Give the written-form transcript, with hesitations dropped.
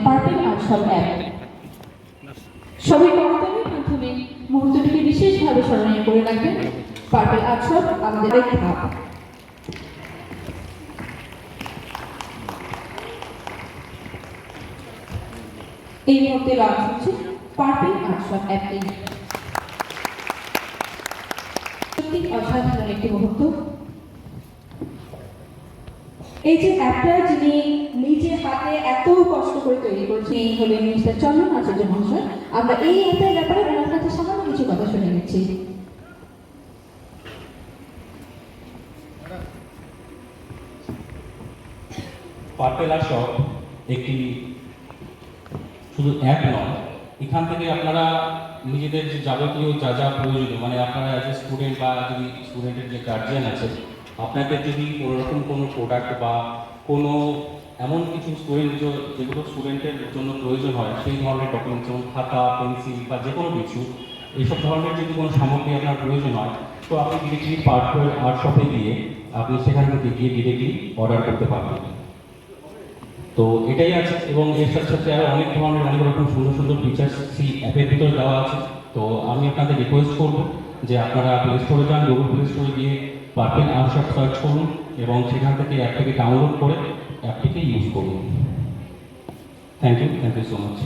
Purple আর্টশপ app. সবাই করতালির মাধ্যমে মুহূর্তটিকে বিশেষভাবে স্মরণীয় করে রাখবেন। পার্পল আর্টশপ আমাদের এক ধাপ। এই মুহূর্তে লঞ্চ হচ্ছে পার্পল আর্টশপ অ্যাপটি। সত্যি অসাধারণ একটি মুহূর্ত। এই যে অ্যাপটা যিনি নিজে হাতে এত কষ্ট করে তৈরি করেছেন এই হলেন মিস্টার চন্দন আচার্য মহাশয়। আমরা এই অ্যাপের ব্যাপারে ওনার কাছে সামান্য কিছু কথা শুনে নিচ্ছি। পার্পল আর্টশপ একটি শুধু অ্যাপ নয়, এখান থেকে আপনারা নিজেদের যে যাবতীয় যা যা প্রয়োজনীয়, মানে আপনারা অ্যাজ এ স্টুডেন্ট বা যদি স্টুডেন্টের যে গার্জিয়ান আছে, আপনাদের যদি কোনোরকম কোনো প্রোডাক্ট বা কোনো এমন কিছু যেগুলো স্টুডেন্টের জন্য প্রয়োজন হয়, সেই ধরনের ডকুমেন্টস যেমন খাতা, পেন্সিল বা যে কোনো কিছু, এইসব ধরনের যদি কোনো সামগ্রী আপনার প্রয়োজন হয়, তো আপনি ডিরেক্টলি পার্পল আর্টশপে গিয়ে আপনি সেখান থেকে গিয়ে ডিরেক্টলি অর্ডার করতে পারবেন। তো এটাই আছে, এবং এর সাথে সাথে আরও অনেক ধরনের অনেক রকম সুন্দর সুন্দর ফিচার্স সেই অ্যাপের ভিতরে দেওয়া আছে। তো আমি আপনাদের রিকোয়েস্ট করবো যে আপনারা প্লে স্টোরে যান, গুগল প্লে স্টোরে গিয়ে পার্পল আর্টশপ সার্চ করুন এবং সেখান থেকে অ্যাপটিকে ডাউনলোড করে অ্যাপটিকে ইউজ করুন। Thank you so much.